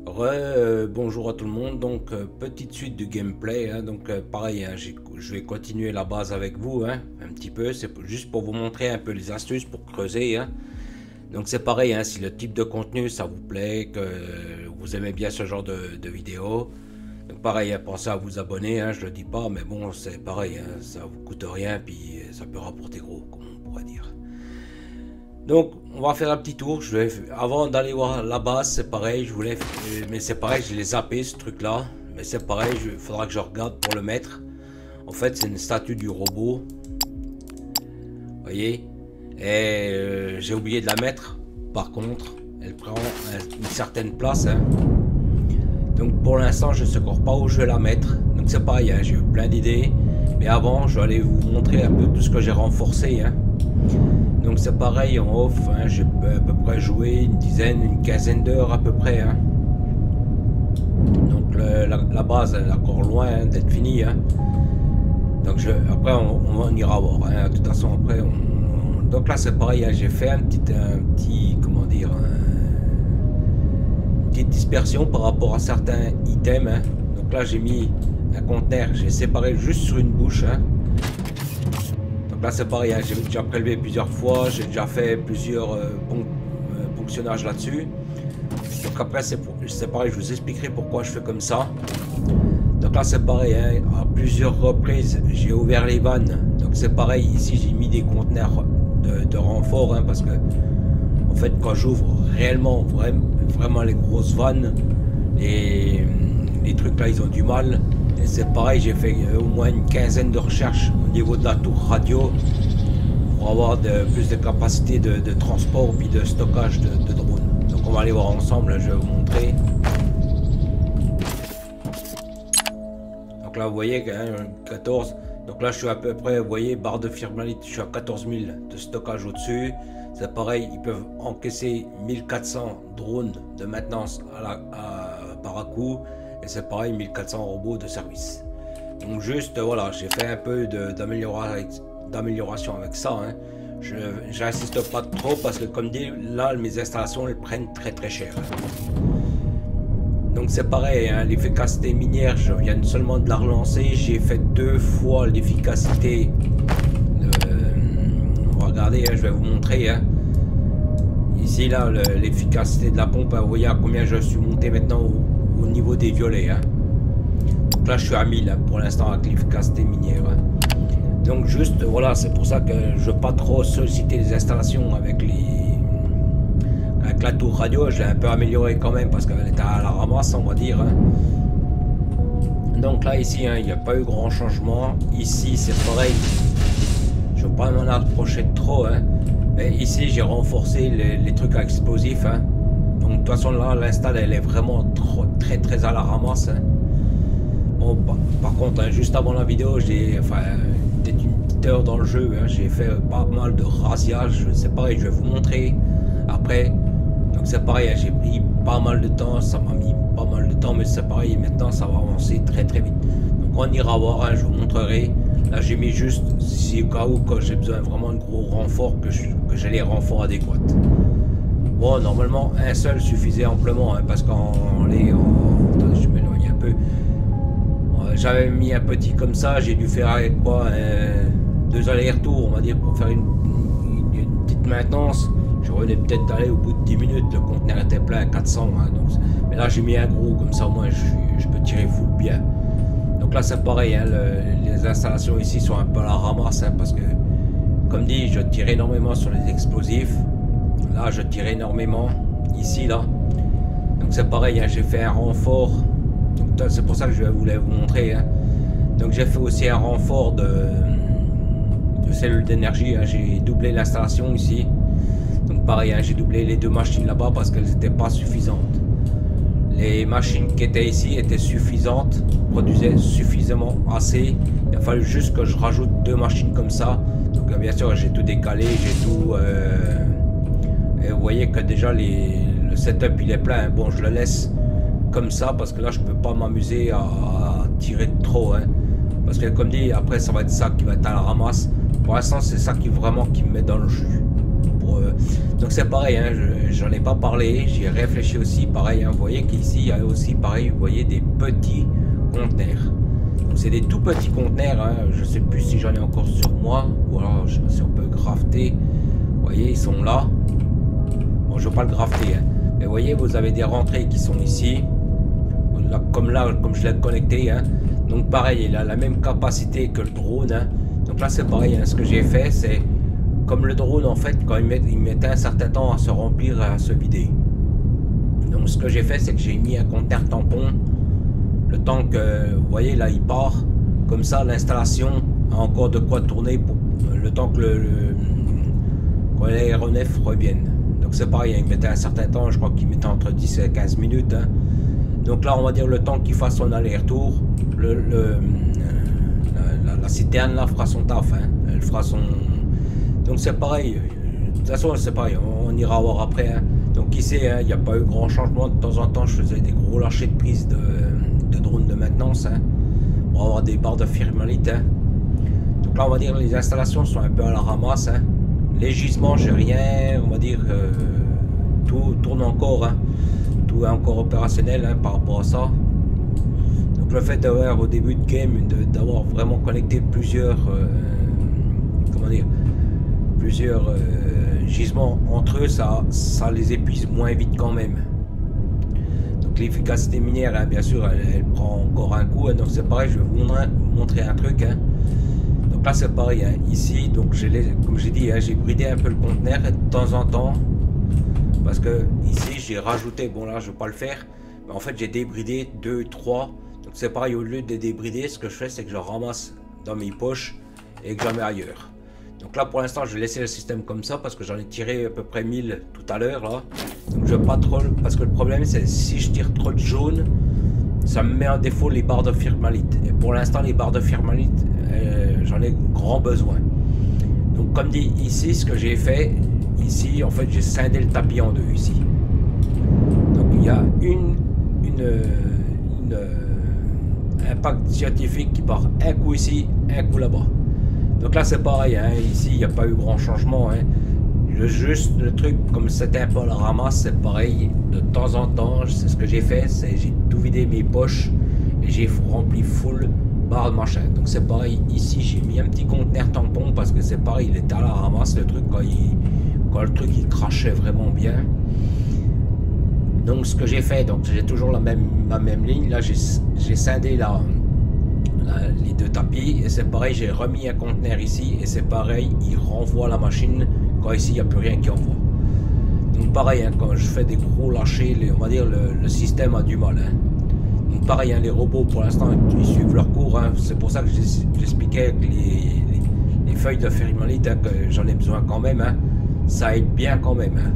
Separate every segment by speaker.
Speaker 1: Bonjour à tout le monde. Donc petite suite du gameplay, hein. Donc pareil, hein, je vais continuer la base avec vous, hein, un petit peu. C'est juste pour vous montrer un peu les astuces pour creuser, hein. Donc c'est pareil, hein, si le type de contenu ça vous plaît, que vous aimez bien ce genre de vidéos, donc pareil, hein, pensez à vous abonner, hein, je le dis pas, mais bon, c'est pareil, hein, ça vous coûte rien, puis ça peut rapporter gros, comme on pourrait dire. Donc, on va faire un petit tour. Avant d'aller voir la base, c'est pareil. Mais c'est pareil, je l'ai zappé ce truc-là. Mais c'est pareil, il faudra que je regarde pour le mettre. En fait, c'est une statue du robot. Vous voyez. Et j'ai oublié de la mettre. Par contre, elle prend une certaine place, hein. Donc, pour l'instant, je ne sais encore pas où je vais la mettre. Donc, c'est pareil, hein, j'ai eu plein d'idées. Mais avant, je vais aller vous montrer un peu tout ce que j'ai renforcé, hein. Donc c'est pareil en off, hein, j'ai à peu près joué une quinzaine d'heures à peu près, hein. Donc la base elle est encore loin, hein, d'être finie, hein. Donc après on ira voir, hein. De toute façon après donc là c'est pareil, hein, j'ai fait un petit comment dire, une petite dispersion par rapport à certains items, hein. Donc là j'ai mis un conteneur, j'ai séparé juste sur une bouche, hein. Là c'est pareil, hein, j'ai déjà prélevé plusieurs fois, j'ai déjà fait plusieurs ponctionnages là-dessus. Donc après c'est pareil, je vous expliquerai pourquoi je fais comme ça. Donc là c'est pareil, hein, à plusieurs reprises j'ai ouvert les vannes. Donc c'est pareil, ici j'ai mis des conteneurs de renfort, hein, parce que en fait quand j'ouvre réellement vraiment les grosses vannes, les trucs là ils ont du mal. Et c'est pareil, j'ai fait au moins une quinzaine de recherches au niveau de la tour radio pour avoir plus de capacité de transport puis de stockage de drones. Donc on va aller voir ensemble, hein, je vais vous montrer. Donc là vous voyez, hein, 14. Donc là je suis à peu près, vous voyez, barre de firmalite, je suis à 14 000 de stockage au-dessus. C'est pareil, ils peuvent encaisser 1400 drones de maintenance par à coup. Et c'est pareil, 1400 robots de service. Donc juste voilà, j'ai fait un peu d'amélioration avec ça, hein. J'insiste pas trop parce que comme dit, là mes installations elles prennent très cher, hein. Donc c'est pareil, hein, l'efficacité minière, je viens seulement de la relancer. J'ai fait 2 fois l'efficacité. On va regarder, hein, je vais vous montrer, hein. Ici là, l'efficacité de la pompe, hein, vous voyez à combien je suis monté maintenant au niveau des violets, hein. Donc là je suis à 1000, hein, pour l'instant avec l'efficacité minière, hein. Donc juste voilà, c'est pour ça que je ne veux pas trop solliciter les installations avec la tour radio. Je l'ai un peu amélioré quand même parce qu'elle était à la ramasse, on va dire, hein. Donc là ici, hein, il n'y a pas eu grand changement. Ici c'est pareil, je ne veux pas m'en approcher de trop, hein. Mais ici j'ai renforcé les trucs à explosifs, hein. Donc de toute façon là l'install elle est vraiment très à la ramasse, hein. Bon, par contre, hein, juste avant la vidéo, peut-être une petite heure dans le jeu, hein, j'ai fait pas mal de rasiage. C'est pareil, je vais vous montrer après. Donc c'est pareil, hein, j'ai pris pas mal de temps, ça m'a mis pas mal de temps, mais c'est pareil, maintenant ça va avancer très vite. Donc on ira voir, hein, je vous montrerai. Là j'ai mis juste, si au cas où quand j'ai besoin vraiment de gros renforts, que j'ai les renforts adéquats. Bon, normalement un seul suffisait amplement, hein, parce attendez, je m'éloigne un peu. J'avais mis un petit comme ça, j'ai dû faire avec quoi, 2 allers-retours, on va dire, pour faire une petite maintenance. Je revenais peut-être d'aller au bout de 10 minutes, le conteneur était plein à 400, hein, donc, mais là j'ai mis un gros, comme ça au moins je peux tirer full bien. Donc là c'est pareil, hein, les installations ici sont un peu à la ramasse, hein, parce que comme dit, je tire énormément sur les explosifs. Là je tire énormément, ici là. Donc c'est pareil, hein, j'ai fait un renfort. C'est pour ça que je voulais vous montrer, hein. Donc j'ai fait aussi un renfort de cellules d'énergie, hein. J'ai doublé l'installation ici. Donc pareil, hein, j'ai doublé les 2 machines là-bas parce qu'elles n'étaient pas suffisantes. Les machines qui étaient ici étaient suffisantes, produisaient suffisamment assez. Il a fallu juste que je rajoute 2 machines comme ça. Donc bien sûr j'ai tout décalé, j'ai tout... et vous voyez que déjà le setup il est plein. Bon, je le laisse comme ça parce que là je peux pas m'amuser à tirer de trop, hein, parce que comme dit, après ça va être ça qui va être à la ramasse. Pour l'instant c'est ça qui me met dans le jus. Donc c'est pareil, hein, j'en ai pas parlé, j'y ai réfléchi aussi, pareil, hein, vous voyez qu'ici il y a aussi pareil, vous voyez des petits conteneurs. Donc c'est des tout petits conteneurs, hein, je sais plus si j'en ai encore sur moi, ou alors si on peut crafter, vous voyez ils sont là. Bon je veux pas le crafter, hein, mais vous voyez vous avez des rentrées qui sont ici, là, comme je l'ai connecté, hein. Donc pareil il a la même capacité que le drone, hein. Donc là c'est pareil, hein, ce que j'ai fait c'est comme le drone en fait quand il mettait un certain temps à se remplir, à se vider. Donc ce que j'ai fait c'est que j'ai mis un conteneur tampon le temps que vous voyez là il part, comme ça l'installation a encore de quoi tourner pour le temps que quand l'aéronef revienne. Donc c'est pareil, il mettait un certain temps, je crois qu'il mettait entre 10 et 15 minutes, hein. Donc là on va dire le temps qu'il fasse son aller-retour, la citerne là fera son taf, hein. Elle fera son... Donc c'est pareil, de toute façon c'est pareil, on ira voir après, hein. Donc ici il n'y a pas eu grand changement, de temps en temps je faisais des gros lâchers de prise de drone de maintenance, hein, pour avoir des barres de firmalite, hein. Donc là on va dire les installations sont un peu à la ramasse, hein. Les gisements j'ai rien, on va dire tout tourne encore, hein. Tout est encore opérationnel, hein, par rapport à ça. Donc le fait d'avoir au début de game d'avoir vraiment connecté plusieurs comment dire, plusieurs gisements entre eux, ça les épuise moins vite quand même. Donc l'efficacité minière, hein, bien sûr elle prend encore un coup, hein, donc c'est pareil, je vais vous montrer un truc, hein. Donc là c'est pareil, hein, ici donc comme j'ai dit, hein, j'ai bridé un peu le conteneur de temps en temps parce que ici j'ai rajouté, bon là je vais pas le faire, mais en fait j'ai débridé 2, 3, donc c'est pareil, au lieu de débrider, ce que je fais c'est que je ramasse dans mes poches et que j'en mets ailleurs. Donc là pour l'instant je vais laisser le système comme ça parce que j'en ai tiré à peu près 1000 tout à l'heure là. Donc je veux pas trop, parce que le problème c'est si je tire trop de jaune, ça me met en défaut les barres de firmalite. Et pour l'instant les barres de firmalite, j'en ai grand besoin. Donc comme dit ici, ce que j'ai fait, ici en fait j'ai scindé le tapis en deux ici. Donc il y a un pacte scientifique qui part un coup ici, un coup là-bas. Donc là c'est pareil, hein, ici il n'y a pas eu grand changement, hein. Le truc comme c'était un peu à la ramasse, c'est pareil, de temps en temps, c'est ce que j'ai fait, c'est j'ai tout vidé mes poches et j'ai rempli full barre de machin. Donc c'est pareil, ici j'ai mis un petit conteneur tampon parce que c'est pareil, il était à la ramasse le truc quand le truc il crachait vraiment bien. Donc ce que j'ai fait, donc j'ai toujours la même ligne, là j'ai scindé les deux tapis et c'est pareil, j'ai remis un conteneur ici et c'est pareil, il renvoie la machine quand ici il n'y a plus rien qui envoie. Donc pareil, hein, quand je fais des gros lâchers, on va dire le système a du mal, hein. Donc pareil, hein, les robots pour l'instant ils suivent leur cours, hein. C'est pour ça que j'expliquais que les feuilles de firmalite, hein, que j'en ai besoin quand même, hein. Ça aide bien quand même, hein.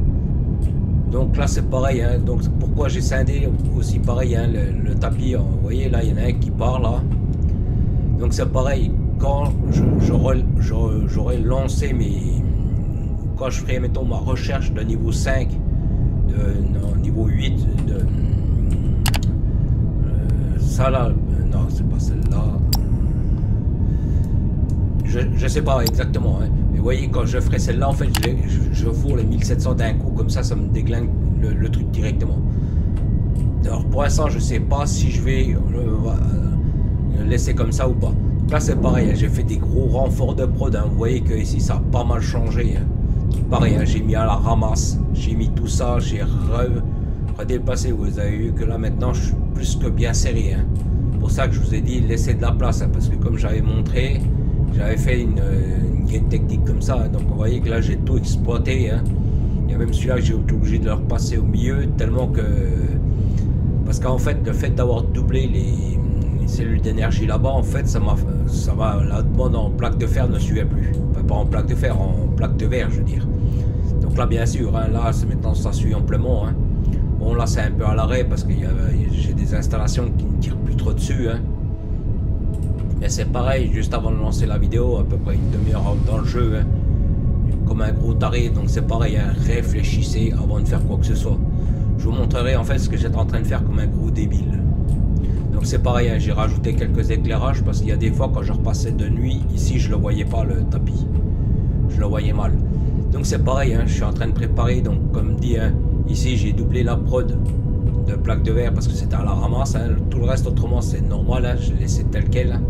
Speaker 1: Donc là c'est pareil, hein. Donc pourquoi j'ai scindé aussi pareil, hein, le tapis, hein. Vous voyez là il y en a un qui part là. Donc c'est pareil, quand j'aurais lancé quand je ferai mettons ma recherche de niveau 5, non, niveau 8, ça là, non c'est pas celle-là, je sais pas exactement, hein. Mais vous voyez quand je ferai celle-là en fait je fourre les 1700 d'un coup, comme ça me déglingue le truc directement. Alors pour l'instant je sais pas si je vais laisser comme ça ou pas. Là c'est pareil, hein, j'ai fait des gros renforts de prod, hein. Vous voyez que ici ça a pas mal changé, hein. Pareil, hein, j'ai mis à la ramasse, j'ai mis tout ça, j'ai redépassé. Vous avez vu que là maintenant je suis plus que bien serré, hein. Pour ça que je vous ai dit laissez de la place, hein, parce que comme j'avais montré, j'avais fait une game technique comme ça, hein. Donc vous voyez que là j'ai tout exploité, hein. Il y a même celui-là que j'ai été obligé de le repasser au milieu tellement que, parce qu'en fait le fait d'avoir doublé les cellules d'énergie là-bas, en fait ça va la demande en plaque de fer ne suivait plus, enfin, pas en plaque de fer, en plaque de verre je veux dire. Donc là bien sûr, hein, là maintenant ça suit amplement, hein. Bon là c'est un peu à l'arrêt parce que j'ai des installations qui ne tirent plus trop dessus, hein. Mais c'est pareil, juste avant de lancer la vidéo, à peu près une demi-heure dans le jeu, hein, comme un gros taré. Donc c'est pareil, hein, réfléchissez avant de faire quoi que ce soit. Je vous montrerai en fait ce que j'étais en train de faire comme un gros débile. Donc c'est pareil, hein, j'ai rajouté quelques éclairages parce qu'il y a des fois quand je repassais de nuit, ici je le voyais pas le tapis, je le voyais mal. Donc c'est pareil, hein, je suis en train de préparer, donc comme dit, hein, ici j'ai doublé la prod de plaques de verre parce que c'était à la ramasse, hein. Tout le reste autrement c'est normal, hein, je l'ai laissé tel quel. Hein.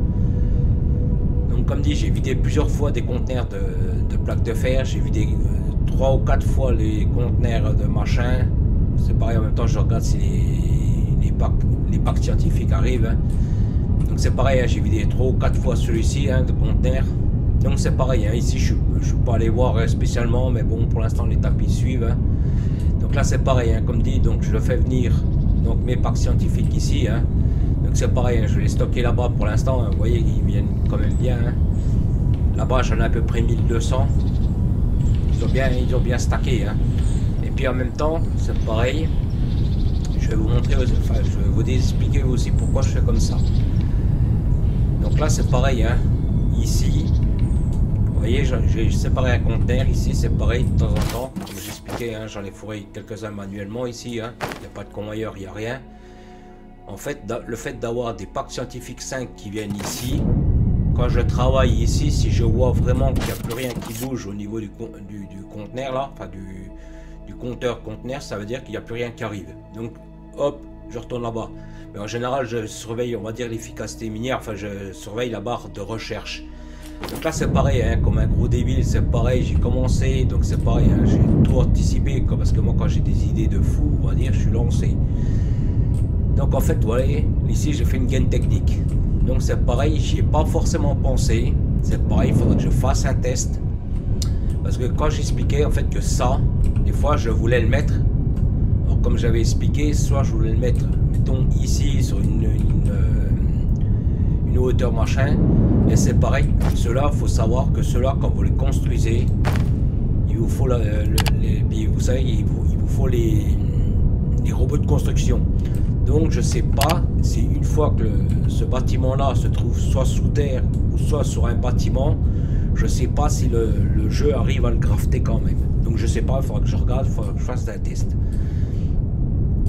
Speaker 1: Donc comme dit, j'ai vidé plusieurs fois des conteneurs de plaques de fer, j'ai vidé 3 ou 4 fois les conteneurs de machin. C'est pareil, en même temps je regarde si les packs scientifiques arrivent. Hein. Donc c'est pareil, hein, j'ai vidé 3 ou 4 fois celui-ci, hein, de conteneurs. Donc c'est pareil, hein, ici je suis pas allé voir spécialement, mais bon, pour l'instant les tapis suivent. Hein. Donc là c'est pareil, hein, comme dit, donc je le fais venir, donc mes packs scientifiques ici. Hein. Donc c'est pareil, hein, je vais les stocker là-bas pour l'instant. Hein, vous voyez, ils viennent quand même bien. Hein. Là-bas j'en ai à peu près 1200. Ils ont bien stacké. Hein. Et puis en même temps, c'est pareil. Je vais vous montrer, enfin je vais vous expliquer aussi pourquoi je fais comme ça. Donc là c'est pareil, hein. Ici. Vous voyez, j'ai séparé un conteneur ici, c'est pareil de temps en temps. Comme j'expliquais, hein, j'en ai fourré quelques-uns manuellement ici. Hein. Il n'y a pas de convoyeur, il n'y a rien. En fait, le fait d'avoir des packs scientifiques 5 qui viennent ici, quand je travaille ici, si je vois vraiment qu'il n'y a plus rien qui bouge au niveau du conteneur là, enfin du compteur conteneur, ça veut dire qu'il n'y a plus rien qui arrive. Donc, hop, je retourne là-bas. Mais en général, je surveille, on va dire, l'efficacité minière, enfin, je surveille la barre de recherche. Donc là c'est pareil, hein, comme un gros débile, c'est pareil, j'ai commencé, donc c'est pareil, hein, j'ai tout anticipé, parce que moi quand j'ai des idées de fou, on va dire, je suis lancé. Donc en fait, vous voyez, ici j'ai fait une gaine technique. Donc c'est pareil, j'y ai pas forcément pensé, c'est pareil, il faudrait que je fasse un test. Parce que quand j'expliquais en fait que ça, des fois je voulais le mettre, alors comme j'avais expliqué, soit je voulais le mettre, mettons ici, sur une hauteur machin. Et c'est pareil, ceux-là, il faut savoir que ceux-là, quand vous les construisez, il vous faut, vous savez, il vous faut les robots de construction. Donc je sais pas si une fois que ce bâtiment-là se trouve soit sous terre ou soit sur un bâtiment, je sais pas si le jeu arrive à le grafter quand même. Donc je sais pas, il faudra que je regarde, il faudra que je fasse un test.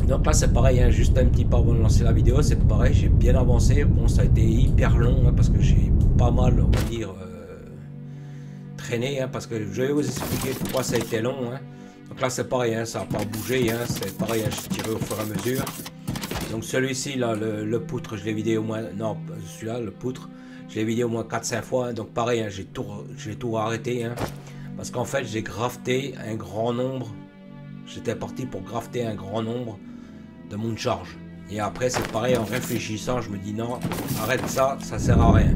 Speaker 1: Donc là c'est pareil, hein, juste un petit peu avant de lancer la vidéo, c'est pareil, j'ai bien avancé. Bon, ça a été hyper long, hein, parce que j'ai pas mal, on va dire, traîné, hein, parce que je vais vous expliquer pourquoi ça a été long. Hein. Donc là c'est pareil, hein, ça n'a pas bougé, hein, c'est pareil, hein, je tirais au fur et à mesure. Donc celui-ci, là, le poutre, je l'ai vidé au moins, non, celui-là, le poutre, je l'ai vidé au moins 4-5 fois. Hein, donc pareil, hein, j'ai tout arrêté, hein, parce qu'en fait j'ai grafté un grand nombre, j'étais parti pour grafter un grand nombre de mon charge. Et après c'est pareil, en réfléchissant je me dis non, arrête ça, ça sert à rien.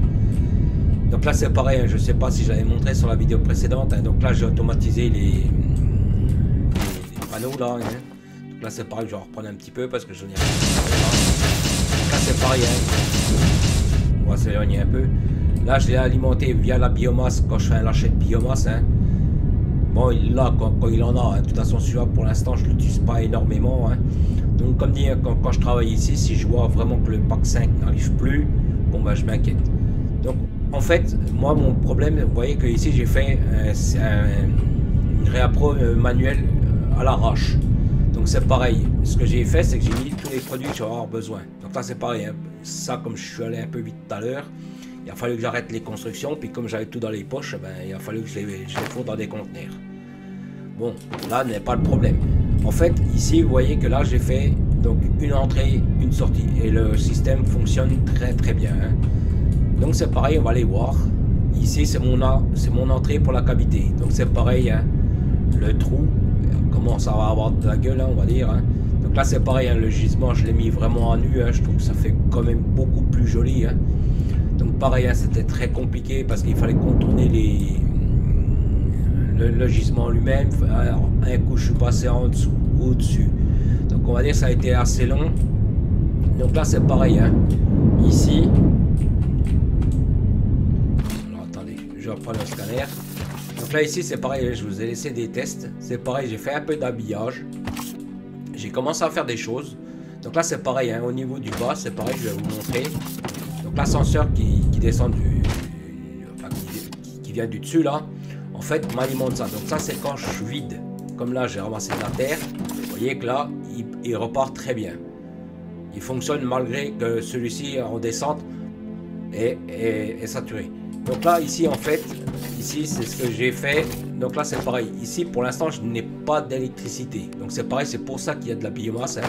Speaker 1: Donc là c'est pareil, hein, je sais pas si j'avais montré sur la vidéo précédente, hein, donc là j'ai automatisé les panneaux là, hein. Donc là c'est pareil, je vais en reprendre un petit peu parce que j'en ai rien. Donc là c'est pareil, hein. On va s'éloigner un peu. Là je l'ai alimenté via la biomasse quand je fais un lâcher de biomasse, hein. Bon, là, quand il en a, hein, de toute façon, celui-là, pour l'instant, je ne l'utilise pas énormément. Hein. Donc, comme dit, quand je travaille ici, si je vois vraiment que le pack 5 n'arrive plus, bon, bah, je m'inquiète. Donc, en fait, moi, mon problème, vous voyez que ici, j'ai fait une réappro manuelle à l'arrache. Donc, c'est pareil. Ce que j'ai fait, c'est que j'ai mis tous les produits que je vais avoir besoin. Donc, là, c'est pareil. Hein. Ça, comme je suis allé un peu vite tout à l'heure, il a fallu que j'arrête les constructions, puis comme j'avais tout dans les poches, ben, il a fallu que je les fourre dans des conteneurs. Bon, là n'est pas le problème. En fait, ici, vous voyez que là, j'ai fait donc une entrée, une sortie. Et le système fonctionne très très bien. Hein. Donc c'est pareil, on va aller voir. Ici, c'est mon entrée pour la cavité. Donc c'est pareil, hein. Le trou commence à avoir de la gueule, hein, on va dire. Hein. Donc là, c'est pareil, hein. Le gisement, je l'ai mis vraiment à nu. Hein. Je trouve que ça fait quand même beaucoup plus joli. Hein. Donc pareil, hein, c'était très compliqué parce qu'il fallait contourner le gisement lui-même. Alors, un coup je suis passé en dessous, au-dessus. Donc on va dire que ça a été assez long. Donc là c'est pareil, hein. Ici. Alors attendez, je reprends le scanner. Donc là ici c'est pareil, je vous ai laissé des tests. C'est pareil, j'ai fait un peu d'habillage. J'ai commencé à faire des choses. Donc là c'est pareil, hein, au niveau du bas, c'est pareil, je vais vous montrer. L'ascenseur qui descend enfin, qui vient du dessus là, en fait m'alimente ça. Donc ça c'est quand je vide. Comme là j'ai ramassé de la terre, vous voyez que là il repart très bien. Il fonctionne malgré que celui-ci en descente est saturé. Donc là, ici, en fait, ici, c'est ce que j'ai fait. Donc là, c'est pareil. Ici, pour l'instant, je n'ai pas d'électricité. Donc c'est pareil, c'est pour ça qu'il y a de la biomasse. Hein.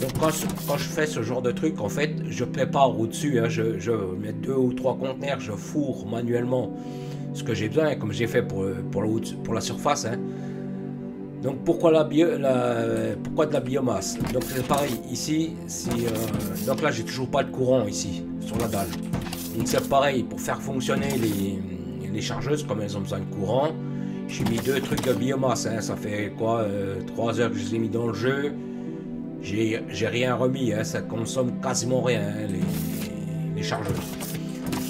Speaker 1: Donc quand je fais ce genre de truc, en fait, je prépare au-dessus. Hein, je mets 2 ou 3 conteneurs, je fourre manuellement ce que j'ai besoin, hein, comme j'ai fait pour la surface. Hein. Donc pourquoi pourquoi de la biomasse? Donc c'est pareil, ici, donc là, j'ai toujours pas de courant ici, sur la dalle. Donc c'est pareil, pour faire fonctionner les chargeuses, comme elles ont besoin de courant, j'ai mis 2 trucs de biomasse. Hein, ça fait quoi, 3 heures que je les ai mis dans le jeu. J'ai rien remis, hein, ça consomme quasiment rien, hein, les chargeuses.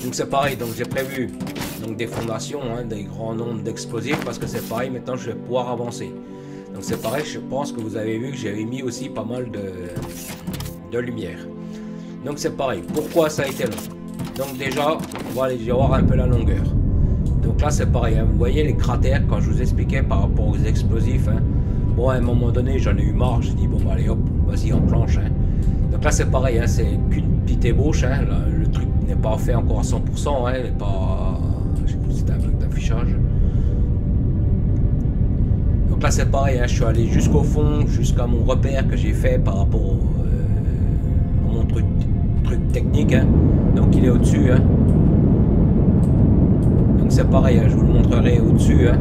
Speaker 1: Donc c'est pareil, donc j'ai prévu donc des fondations, hein, des grands nombres d'explosifs, parce que c'est pareil, maintenant je vais pouvoir avancer. Donc c'est pareil, je pense que vous avez vu que j'avais mis aussi pas mal de lumière. Donc c'est pareil, pourquoi ça a été long? Donc déjà, on va aller voir un peu la longueur. Donc là c'est pareil, hein, vous voyez les cratères, quand je vous expliquais par rapport aux explosifs, hein. Bon, à un moment donné, j'en ai eu marre, j'ai dit bon bah allez hop, vas-y enclenche. Hein. Donc là c'est pareil, hein, c'est qu'une petite ébauche, hein, le truc n'est pas fait encore à 100%, hein, n'est pas... C'était un bug d'affichage. Donc là c'est pareil, hein, je suis allé jusqu'au fond, jusqu'à mon repère que j'ai fait par rapport à mon truc technique. Hein. Donc il est au-dessus. Hein. Donc c'est pareil, hein, je vous le montrerai au-dessus. Hein.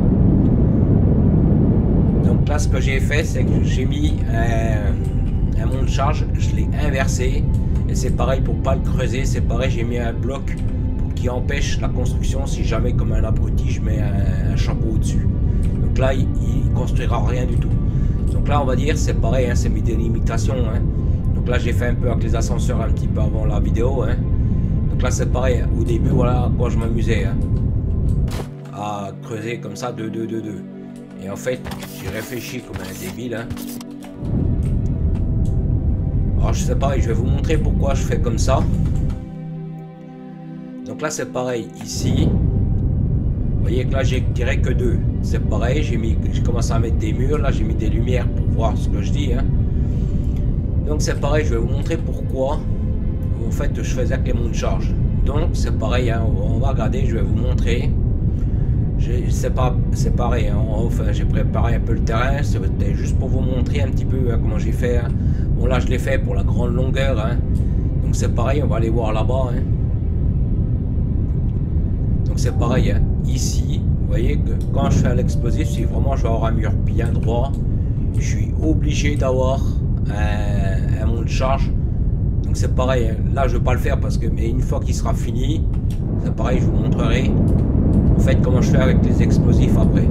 Speaker 1: Donc là ce que j'ai fait, c'est que j'ai mis un monte charge, je l'ai inversé. Et c'est pareil pour pas le creuser, c'est pareil, j'ai mis un bloc qui empêche la construction si jamais comme un abruti je mets un chapeau au-dessus. Donc là il construira rien du tout. Donc là on va dire c'est pareil, hein, c'est mes délimitations. Hein. Donc là j'ai fait un peu avec les ascenseurs un petit peu avant la vidéo. Hein. Donc là c'est pareil, hein. Au début voilà quoi je m'amusais hein, à creuser comme ça 2. Et en fait j'ai réfléchi comme un débile. Hein. Alors je sais pas, je vais vous montrer pourquoi je fais comme ça. Donc là c'est pareil, ici, vous voyez que là j'ai dirais que 2. C'est pareil, j'ai commencé à mettre des murs, là j'ai mis des lumières pour voir ce que je dis. Hein. Donc c'est pareil, je vais vous montrer pourquoi en fait je faisais avec les monts de charge. Donc c'est pareil, hein, on va regarder, je vais vous montrer. C'est pareil, hein, enfin j'ai préparé un peu le terrain, c'était juste pour vous montrer un petit peu hein, comment j'ai fait. Hein. Bon là je l'ai fait pour la grande longueur, hein. Donc c'est pareil, on va aller voir là-bas. Hein. Donc c'est pareil, hein. Ici, vous voyez que quand je fais l'explosif, si vraiment je vais avoir un mur bien droit, je suis obligé d'avoir un monte charge. Donc c'est pareil, hein. Là je vais pas le faire parce que, mais une fois qu'il sera fini, c'est pareil, je vous montrerai en fait comment je fais avec les explosifs après.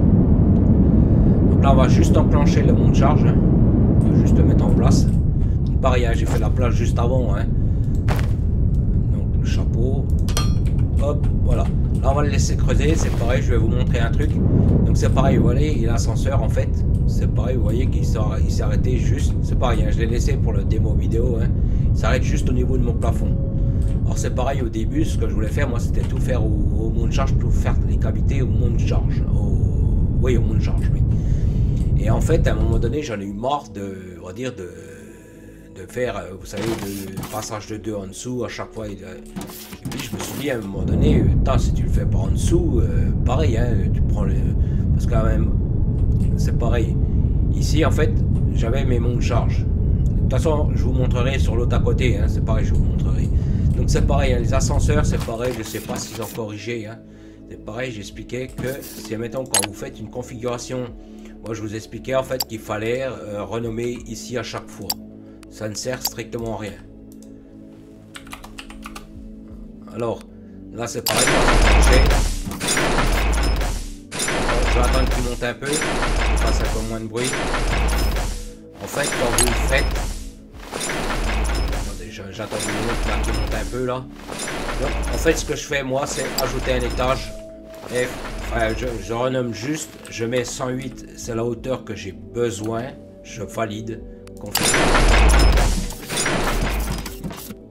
Speaker 1: Donc là on va juste enclencher le monte charge, hein. On va juste le mettre en place. Donc pareil, hein, j'ai fait la place juste avant. Hein. Donc le chapeau, hop, voilà. Là on va le laisser creuser, c'est pareil, je vais vous montrer un truc. Donc c'est pareil, vous voyez, et l'ascenseur en fait, c'est pareil, vous voyez qu'il s'est arrêté juste, c'est pareil, hein, je l'ai laissé pour le démo vidéo, hein, il s'arrête juste au niveau de mon plafond. Alors c'est pareil au début, ce que je voulais faire, moi c'était tout faire au monte charge, tout faire les cavités au monte charge, oui au monte charge, oui. Et en fait à un moment donné j'en ai eu marre on va dire de faire, vous savez, le passage de 2 en dessous à chaque fois. Et puis je me suis dit à un moment donné, si tu le fais pas en dessous, pareil, hein, tu prends le... Parce que quand même, c'est pareil. Ici, en fait, j'avais mes monts de charge. De toute façon, je vous montrerai sur l'autre à côté, hein, c'est pareil, je vous montrerai. Donc c'est pareil, hein, les ascenseurs, c'est pareil, je sais pas s'ils ont corrigé. Hein. C'est pareil, j'expliquais que si, mettons, quand vous faites une configuration, moi je vous expliquais en fait qu'il fallait renommer ici à chaque fois. Ça ne sert strictement à rien. Alors, là c'est pareil. Je vais attendre qu'il monte un peu, qu'il fasse un peu moins de bruit. En fait, quand vous le faites... Attendez, j'attends une minute qu'il monte un peu là. Donc, en fait, ce que je fais moi, c'est ajouter un étage. Et je renomme juste, je mets 108, c'est la hauteur que j'ai besoin. Je valide.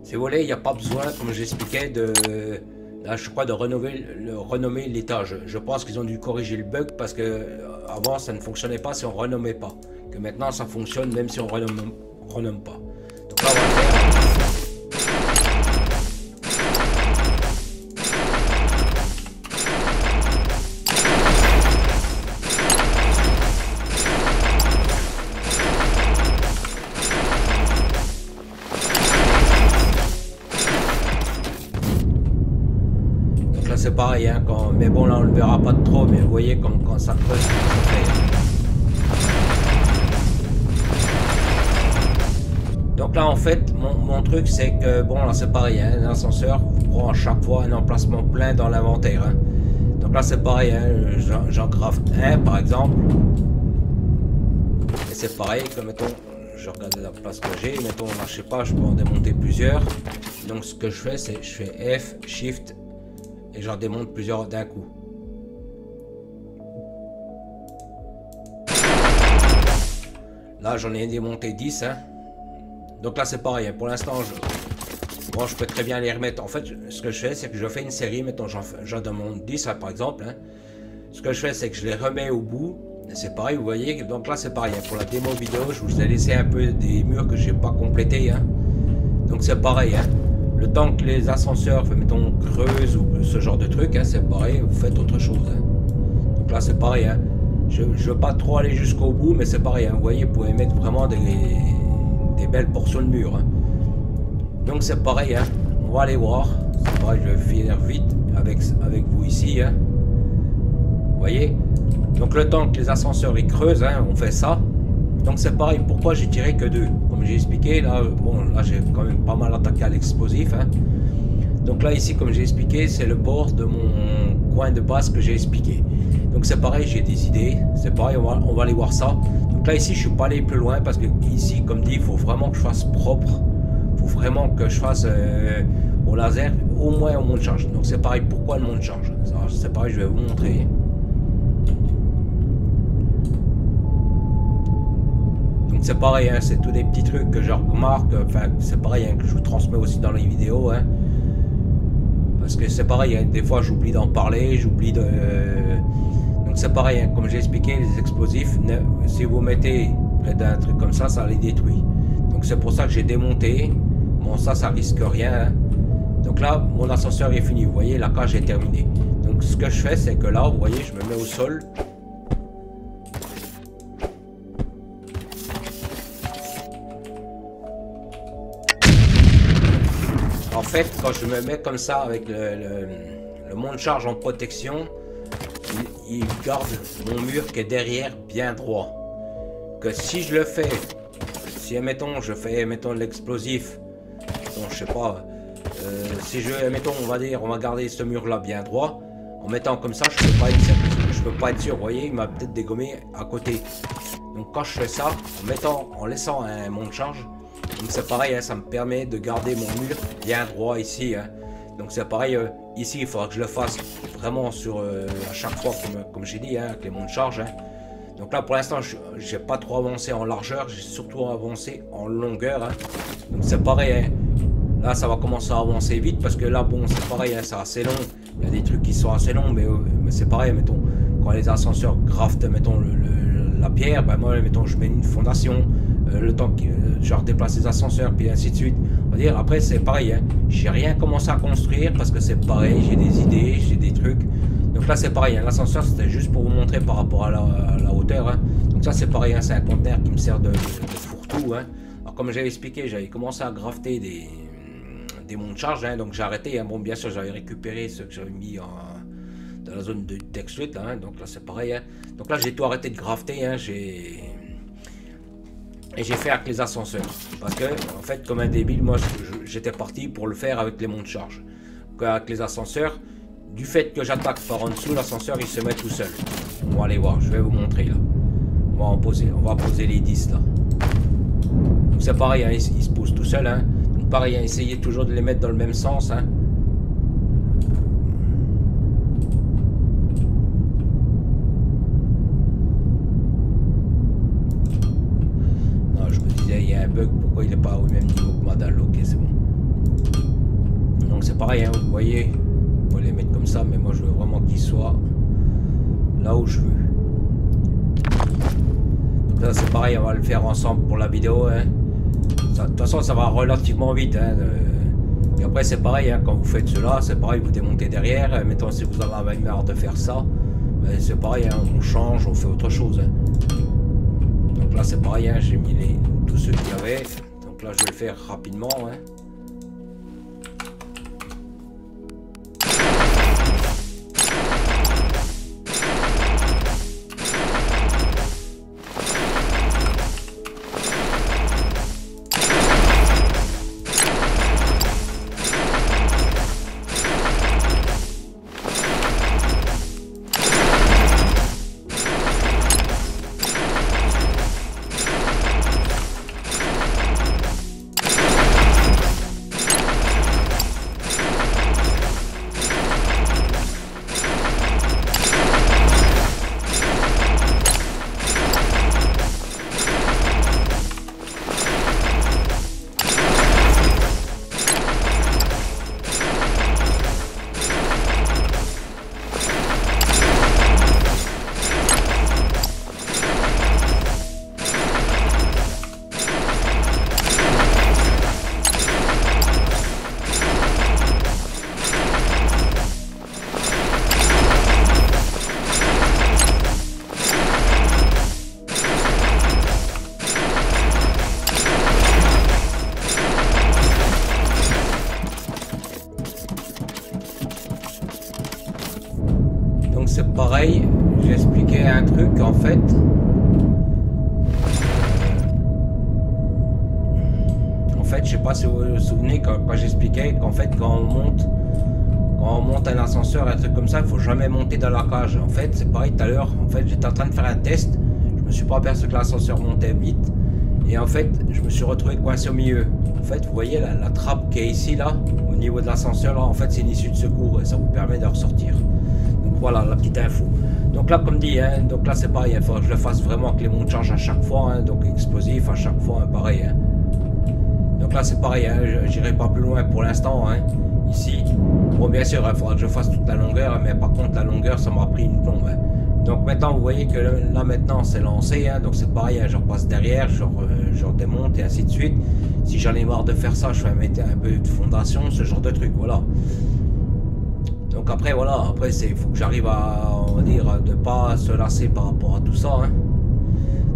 Speaker 1: Si vous voulez, il n'y a pas besoin, comme j'expliquais, je crois de renommer l'étage. Je pense qu'ils ont dû corriger le bug parce que avant ça ne fonctionnait pas si on renommait pas. Que maintenant ça fonctionne même si on renomme pas. Donc là on va faire. c'est pareil, hein, mais bon là on le verra pas trop, mais vous voyez comme quand ça creuse. Donc là en fait mon truc c'est que bon là c'est pareil, hein, l'ascenseur prend à chaque fois un emplacement plein dans l'inventaire. Hein. Donc là c'est pareil, hein, j'en grave un par exemple. Et c'est pareil que mettons, je regarde la place que j'ai, mettons là je sais pas, je peux en démonter plusieurs. Donc ce que je fais c'est je fais F, Shift et j'en démonte plusieurs d'un coup. Là j'en ai démonté 10 hein. Donc là c'est pareil, hein. Pour l'instant je peux très bien les remettre. En fait ce que je fais c'est que je fais une série, mettons j'en démonte 10 hein, par exemple hein. Ce que je fais c'est que je les remets au bout. C'est pareil, vous voyez, donc là c'est pareil, hein. Pour la démo vidéo je vous ai laissé un peu des murs que j'ai pas complétés hein. Donc c'est pareil hein. Le temps que les ascenseurs, mettons, creusent ou ce genre de truc, hein, c'est pareil, vous faites autre chose. Hein. Donc là, c'est pareil. Hein. Je ne veux pas trop aller jusqu'au bout, mais c'est pareil. Hein. Vous voyez, vous pouvez mettre vraiment des belles portions de mur. Hein. Donc c'est pareil. Hein. On va aller voir. C'est pareil, je vais finir vite avec vous ici. Hein. Vous voyez. Donc le temps que les ascenseurs ils creusent, hein, on fait ça. Donc c'est pareil, pourquoi j'ai tiré que 2? Comme j'ai expliqué, là, bon, là j'ai quand même pas mal attaqué à l'explosif. Hein. Donc là ici, comme j'ai expliqué, c'est le bord de mon coin de base que j'ai expliqué. Donc c'est pareil, j'ai des idées. C'est pareil, on va aller voir ça. Donc là ici, je suis pas allé plus loin parce que ici, comme dit, il faut vraiment que je fasse propre. Il faut vraiment que je fasse au laser au moins au monte charge. Donc c'est pareil, pourquoi le monte charge? C'est pareil, je vais vous montrer. C'est pareil, hein, c'est tous des petits trucs que je remarque, enfin c'est pareil hein, que je vous transmets aussi dans les vidéos. Hein, parce que c'est pareil, hein, des fois j'oublie d'en parler, j'oublie de... Donc c'est pareil, hein, comme j'ai expliqué, les explosifs, si vous mettez près d'un truc comme ça les détruit. Donc c'est pour ça que j'ai démonté. Bon ça risque rien. Hein. Donc là, mon ascenseur est fini, vous voyez, la cage est terminée. Donc ce que je fais, c'est que là, vous voyez, je me mets au sol. En fait, quand je me mets comme ça avec le monte-charge en protection, il garde mon mur qui est derrière bien droit. Que si je le fais, si admettons je fais l'explosif, je sais pas, si on va garder ce mur là bien droit, en mettant comme ça, je peux pas être sûr, vous voyez, il m'a peut-être dégommé à côté. Donc quand je fais ça, en laissant un monte-charge, donc c'est pareil, hein, ça me permet de garder mon mur bien droit ici. Hein. Donc c'est pareil, ici il faudra que je le fasse vraiment sur à chaque fois comme j'ai dit, hein, avec les monte-charge. Hein. Donc là pour l'instant j'ai pas trop avancé en largeur, j'ai surtout avancé en longueur. Hein. Donc c'est pareil, hein. Là ça va commencer à avancer vite parce que là bon c'est pareil, hein, c'est assez long. Il y a des trucs qui sont assez longs, mais c'est pareil, mettons, quand les ascenseurs graftent, mettons la pierre, ben moi mettons je mets une fondation. Le temps que je redéplace les ascenseurs puis ainsi de suite, on va dire. Après c'est pareil, hein. J'ai rien commencé à construire parce que c'est pareil, j'ai des idées, j'ai des trucs. Donc là c'est pareil, hein. L'ascenseur c'était juste pour vous montrer par rapport à la hauteur. Hein. Donc ça c'est pareil, hein. C'est un conteneur qui me sert de fourre-tout. Hein. Alors comme j'avais expliqué, j'avais commencé à grafter des monte-charge, hein. Donc j'ai arrêté. Hein. Bon bien sûr j'avais récupéré ceux que j'avais mis dans la zone de d'extrude. Hein. Donc là c'est pareil. Hein. Donc là j'ai tout arrêté de grafter. Hein. Et j'ai fait avec les ascenseurs. Parce que, en fait, comme un débile, moi, j'étais parti pour le faire avec les monte-charge. Avec les ascenseurs, du fait que j'attaque par en dessous, l'ascenseur, il se met tout seul. On va aller voir, je vais vous montrer, là. On va poser les 10, là. Donc c'est pareil, hein, il se pose tout seul, hein. Donc pareil, hein, essayez toujours de les mettre dans le même sens, hein. Il y a un bug, pourquoi il n'est pas au même niveau que Madal? Ok, c'est bon. Donc c'est pareil, hein, vous voyez, on va les mettre comme ça, mais moi je veux vraiment qu'ils soient là où je veux. Donc là c'est pareil, on va le faire ensemble pour la vidéo. Hein. De toute façon ça va relativement vite. Hein, et après c'est pareil, hein, quand vous faites cela, c'est pareil, vous démontez derrière. Mettons si vous en avez marre de faire ça, ben, c'est pareil, hein, on change, on fait autre chose. Hein. Donc là c'est pareil, hein, j'ai mis tous ceux qu'il y avait. Donc là je vais le faire rapidement. Hein. pareil, j'ai expliqué un truc en fait. En fait, je sais pas si vous vous souvenez quand j'expliquais qu'en fait quand on monte un ascenseur, un truc comme ça, il faut jamais monter dans la cage. En fait, c'est pareil tout à l'heure. En fait, j'étais en train de faire un test. Je me suis pas aperçu que l'ascenseur montait vite. Et en fait, je me suis retrouvé coincé au milieu. En fait, vous voyez la trappe qui est ici, là, au niveau de l'ascenseur, là, en fait, c'est une issue de secours et ça vous permet de ressortir. Donc voilà, la petite info. Donc là, comme dit, hein, donc là, c'est pareil. Il faut que je le fasse vraiment avec les monts de charge à chaque fois. Hein, donc explosif à chaque fois, hein, pareil. Hein. Donc là, c'est pareil. Hein, j'irai pas plus loin pour l'instant. Hein, ici. Bon, bien sûr, il faudra que je fasse toute la longueur. Mais par contre, la longueur, ça m'a pris une plombe. Hein. Donc maintenant, vous voyez que là maintenant c'est lancé, hein, donc c'est pareil, hein, je repasse derrière, je redémonte et ainsi de suite. Si j'en ai marre de faire ça, je vais mettre un peu de fondation, ce genre de truc, voilà. Donc après, voilà, après il faut que j'arrive à, on va dire, de pas se lasser par rapport à tout ça. Hein.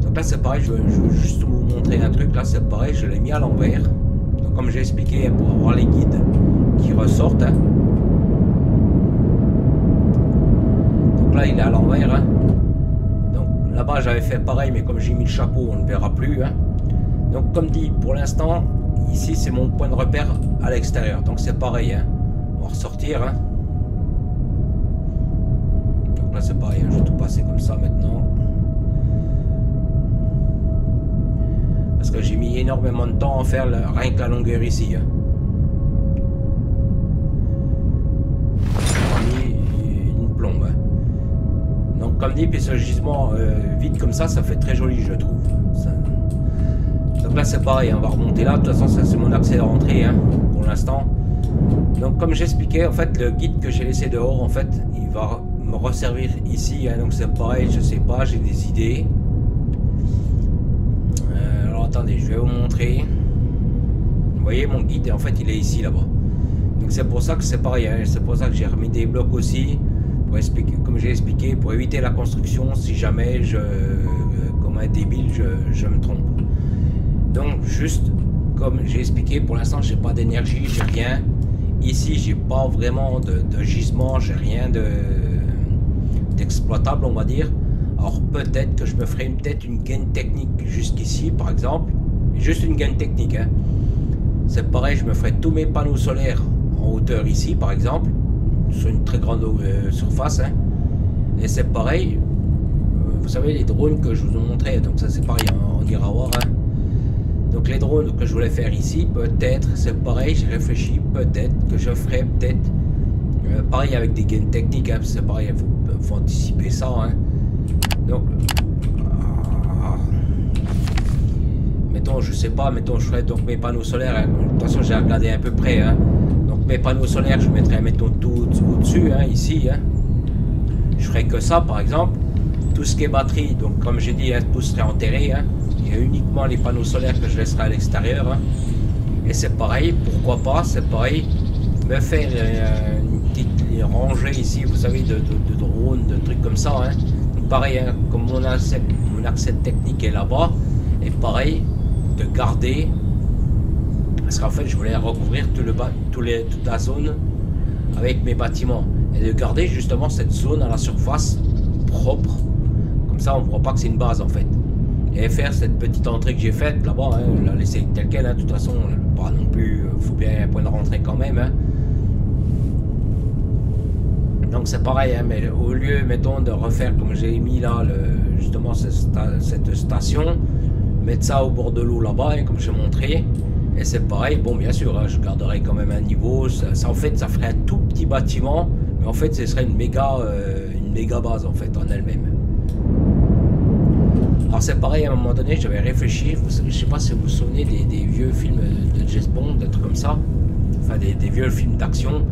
Speaker 1: Donc là c'est pareil, je veux juste vous montrer un truc, là c'est pareil, je l'ai mis à l'envers. Donc comme j'ai expliqué, pour avoir les guides qui ressortent, hein. Là il est à l'envers, hein. Donc là-bas j'avais fait pareil, mais comme j'ai mis le chapeau on ne verra plus, hein. Donc comme dit, pour l'instant ici c'est mon point de repère à l'extérieur, donc c'est pareil, hein. On va ressortir, hein. Donc là c'est pareil, hein. Je vais tout passer comme ça maintenant parce que j'ai mis énormément de temps à faire rien que la longueur ici, hein. Donc comme dit, puis ce gisement vide comme ça fait très joli, je trouve. Ça... Donc là c'est pareil, on va remonter là, de toute façon c'est mon accès à rentrée, hein, pour l'instant. Donc comme j'expliquais, en fait le guide que j'ai laissé dehors, en fait, il va me resservir ici, hein, donc c'est pareil, je sais pas, j'ai des idées. Alors attendez, je vais vous montrer. Vous voyez mon guide, en fait il est ici là-bas. Donc c'est pour ça que c'est pareil, hein, c'est pour ça que j'ai remis des blocs aussi. Pour expliquer, comme j'ai expliqué, pour éviter la construction si jamais comme un débile je me trompe. Donc juste comme j'ai expliqué, pour l'instant j'ai pas d'énergie, j'ai rien. Ici j'ai pas vraiment de gisement, j'ai rien d'exploitable, on va dire. Alors peut-être que je me ferai peut-être une gaine technique jusqu'ici par exemple, juste une gaine technique, hein. C'est pareil, je me ferai tous mes panneaux solaires en hauteur ici par exemple, sur une très grande surface, hein. Et c'est pareil, vous savez les drones que je vous ai montré, donc ça c'est pareil, on ira voir, hein. Donc les drones que je voulais faire ici, peut-être c'est pareil, j'ai réfléchi, peut-être que je ferai peut-être pareil avec des gaines techniques, hein, c'est pareil, il faut anticiper ça, hein. Donc mettons, je sais pas, mettons je ferai donc mes panneaux solaires, hein. De toute façon j'ai regardé à peu près, hein. Donc mes panneaux solaires, je mettrai, mettons, tout au-dessus, hein, ici, hein. Je ferai que ça, par exemple. Tout ce qui est batterie, donc comme j'ai dit, hein, tout serait enterré, hein. Il y a uniquement les panneaux solaires que je laisserai à l'extérieur, hein. Et c'est pareil, pourquoi pas, c'est pareil, me faire une petite rangée ici, vous savez, de drones, de trucs comme ça, hein. Donc pareil, hein, comme mon accès technique est là-bas, et pareil, de garder... Parce qu'en fait, je voulais recouvrir toute la zone avec mes bâtiments. Et de garder justement cette zone à la surface propre. Comme ça, on ne voit pas que c'est une base en fait. Et faire cette petite entrée que j'ai faite là-bas, hein, la laisser telle qu'elle. Hein, de toute façon, pas non plus, faut bien un point de rentrée quand même. Hein. Donc c'est pareil, hein, mais au lieu, mettons, de refaire comme j'ai mis là, justement cette station, mettre ça au bord de l'eau là-bas, hein, comme j'ai montré. Et c'est pareil, bon bien sûr, hein, je garderai quand même un niveau, ça en fait ça ferait un tout petit bâtiment, mais en fait ce serait une méga base en fait en elle-même. Alors c'est pareil, à un moment donné j'avais réfléchi, je sais pas si vous vous souvenez des vieux films de James Bond, des trucs comme ça, enfin des vieux films d'action,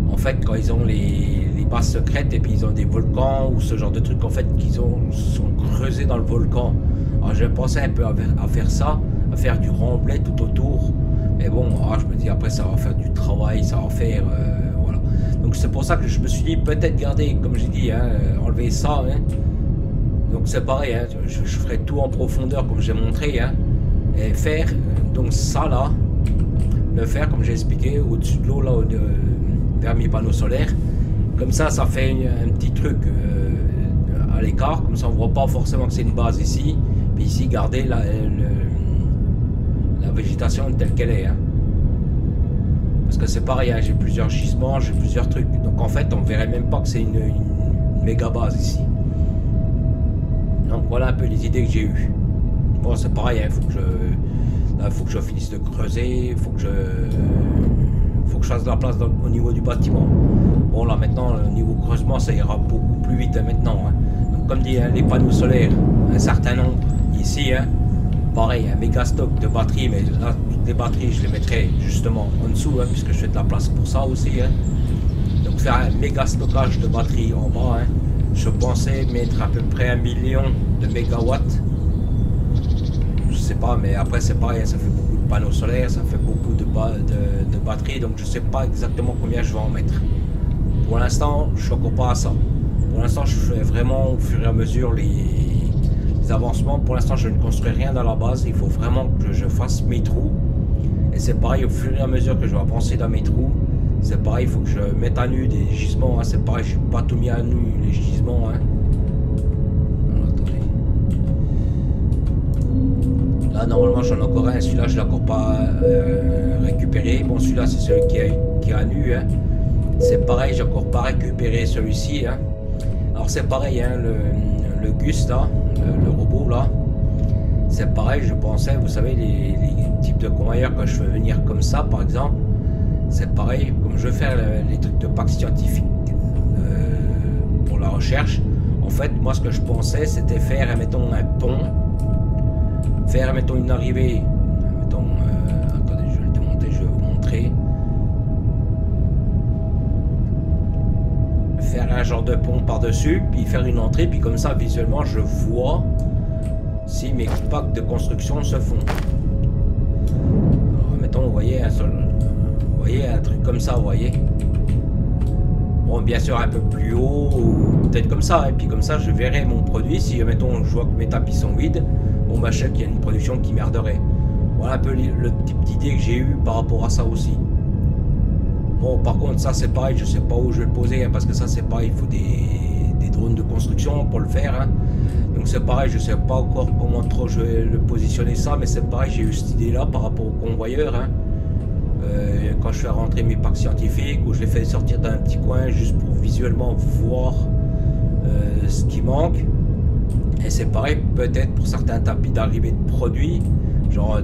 Speaker 1: en fait quand ils ont les bases secrètes et puis ils ont des volcans ou ce genre de trucs en fait qu'ils sont creusés dans le volcan. Alors j'ai pensé un peu à faire ça, à faire du remblai tout autour, mais bon, je me dis après ça va faire du travail, ça va faire voilà. Donc c'est pour ça que je me suis dit peut-être garder, comme j'ai dit, hein, enlever ça, hein. Donc c'est pareil, hein, je ferai tout en profondeur comme j'ai montré, hein, et faire donc ça là, le faire comme j'ai expliqué au-dessus de l'eau là vers mes panneaux solaires, comme ça fait un petit truc à l'écart, comme ça on voit pas forcément que c'est une base ici. Puis ici, garder la végétation telle qu'elle est. Hein. Parce que c'est pareil, hein, j'ai plusieurs gisements, j'ai plusieurs trucs. Donc en fait, on verrait même pas que c'est une méga base ici. Donc voilà un peu les idées que j'ai eues. Bon, c'est pareil, il faut que je finisse de creuser, il faut que je fasse de la place au niveau du bâtiment. Bon, là maintenant, au niveau creusement, ça ira beaucoup plus vite hein, maintenant. Hein. Donc comme dit, hein, les panneaux solaires, un certain nombre ici, hein, pareil, un méga stock de batteries, mais là, toutes les batteries, je les mettrai justement en dessous, hein, puisque je fais de la place pour ça aussi. Hein. Donc faire un méga stockage de batteries en bas, hein, je pensais mettre à peu près 1 million de mégawatts. Je sais pas, mais après c'est pareil, ça fait beaucoup de panneaux solaires, ça fait beaucoup de batteries, donc je sais pas exactement combien je vais en mettre. Pour l'instant, je suis encore pas à ça. Pour l'instant, je fais vraiment au fur et à mesure les avancements. Pour l'instant, je ne construis rien dans la base. Il faut vraiment que je fasse mes trous. Et c'est pareil, au fur et à mesure que je vais avancer dans mes trous, c'est pareil, il faut que je mette à nu des gisements. Hein. C'est pareil, je suis pas tout mis à nu les gisements. Hein. Alors, attendez. Là, normalement, j'en ai encore un. Celui-là, je ne l'ai encore pas récupéré. Bon, celui-là, c'est celui qui est à nu. Hein. C'est pareil, j'ai encore pas récupéré celui-ci. Hein. Alors, c'est pareil, hein, le Gus, là, le robot, là. C'est pareil, je pensais, vous savez, les types de convoyeurs que je fais venir comme ça, par exemple. C'est pareil, comme je veux faire les trucs de parc scientifique pour la recherche. En fait, moi, ce que je pensais, c'était faire, mettons, un pont. Faire, mettons, une arrivée. Mettons, attendez, je vais le démonter, je vais vous montrer. Faire un genre de pont par-dessus, puis faire une entrée, puis comme ça, visuellement, je vois si mes packs de construction se font. Alors, mettons, vous voyez, un truc comme ça, vous voyez. Bon, bien sûr, un peu plus haut, ou peut-être comme ça, et puis comme ça, je verrai mon produit. Si, mettons, je vois que mes tapis sont vides, bon, bah, je sais qu'il y a une production qui merderait. Voilà un peu le type d'idée que j'ai eu par rapport à ça aussi. Bon, par contre, ça, c'est pareil, je sais pas où je vais le poser, hein, parce que ça, c'est pareil, il faut des drones de construction pour le faire. Hein. Donc, c'est pareil, je sais pas encore comment trop je vais le positionner ça, mais c'est pareil, j'ai eu cette idée-là par rapport au convoyeur. Hein. Quand je fais rentrer mes packs scientifiques, ou je les fais sortir d'un petit coin juste pour visuellement voir ce qui manque. Et c'est pareil, peut-être pour certains tapis d'arrivée de produits, genre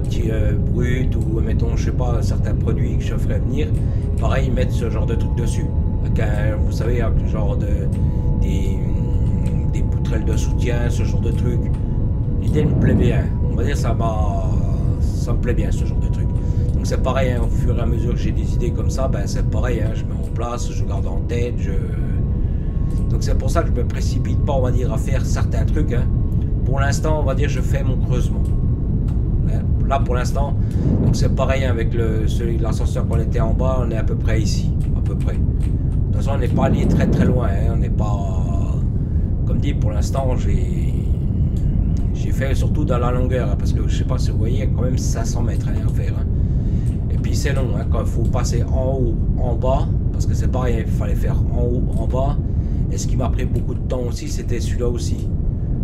Speaker 1: brut ou mettons, je sais pas, certains produits que je ferais venir, pareil, mettre ce genre de truc dessus. Avec un, vous savez, avec genre des poutrelles de soutien, ce genre de truc. L'idée me plaît bien. On va dire ça me plaît bien ce genre de truc. Donc c'est pareil, hein, au fur et à mesure que j'ai des idées comme ça, ben c'est pareil, hein, je mets en place, je garde en tête, donc c'est pour ça que je me précipite pas, on va dire, à faire certains trucs. Hein. Pour l'instant, on va dire, je fais mon creusement. Là, pour l'instant, donc c'est pareil hein, avec celui de l'ascenseur qu'on était en bas, on est à peu près ici, à peu près. De toute façon, on n'est pas allé très très loin, hein, on n'est pas, comme dit, pour l'instant, j'ai fait surtout dans la longueur, hein, parce que je sais pas si vous voyez, il y a quand même 500 mètres hein, à faire. Hein. Et puis c'est long, hein, quand il faut passer en haut, en bas, parce que c'est pareil, il fallait faire en haut, en bas. Et ce qui m'a pris beaucoup de temps aussi, c'était celui-là aussi.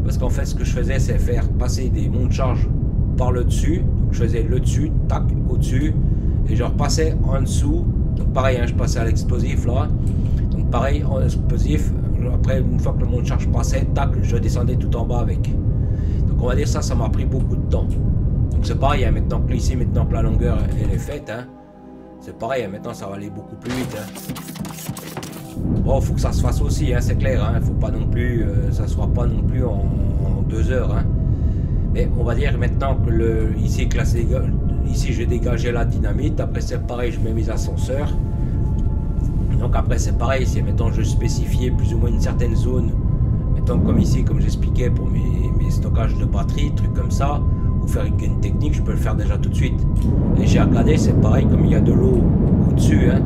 Speaker 1: Parce qu'en fait, ce que je faisais, c'est faire passer des monts de charge par le dessus. Donc, je faisais le dessus, tac, au-dessus. Et je repassais en dessous. Donc, pareil, hein, je passais à l'explosif là. Donc, pareil, en explosif. Après, une fois que le mont de charge passait, tac, je descendais tout en bas avec. Donc, on va dire ça m'a pris beaucoup de temps. Donc, c'est pareil, hein, maintenant que ici, maintenant que la longueur elle est faite, hein, c'est pareil, hein, maintenant ça va aller beaucoup plus vite. Hein. Bon, faut que ça se fasse aussi, hein, c'est clair. Hein, faut pas non plus, ça se fera pas non plus en 2 heures. Hein. Mais on va dire maintenant que ici j'ai dégagé la dynamite. Après c'est pareil, je mets mes ascenseurs. Donc après c'est pareil, si mettons je spécifiais plus ou moins une certaine zone, mettons comme ici, comme j'expliquais pour mes stockages de batterie, trucs comme ça, ou faire une technique, je peux le faire déjà tout de suite. Et j'ai regardé, c'est pareil, comme il y a de l'eau au-dessus. Hein,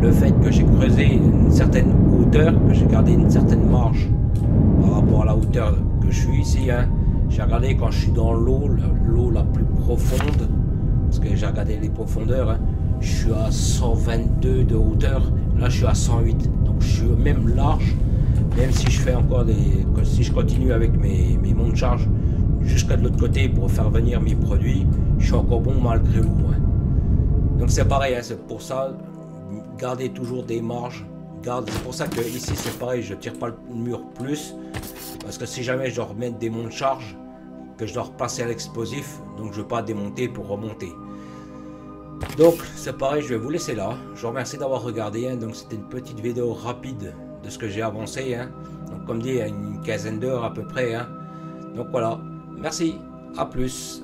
Speaker 1: le fait que j'ai creusé une certaine hauteur, que j'ai gardé une certaine marge par rapport à la hauteur que je suis ici, hein. J'ai regardé quand je suis dans l'eau la plus profonde, parce que j'ai regardé les profondeurs, hein. Je suis à 122 de hauteur, là je suis à 108, donc je suis même large, Même si je fais encore si je continue avec mes monts de charge jusqu'à de l'autre côté pour faire venir mes produits, je suis encore bon malgré vous. Hein. Donc c'est pareil, hein, c'est pour ça, gardez toujours des marges. C'est pour ça que ici c'est pareil, je tire pas le mur plus. Parce que si jamais je dois remettre des monts de charge, que je dois repasser à l'explosif, donc je ne vais pas démonter pour remonter. Donc c'est pareil, je vais vous laisser là. Je vous remercie d'avoir regardé. Hein. Donc c'était une petite vidéo rapide de ce que j'ai avancé. Hein. Donc comme dit, une quinzaine d'heures à peu près. Hein. Donc voilà, merci, à plus.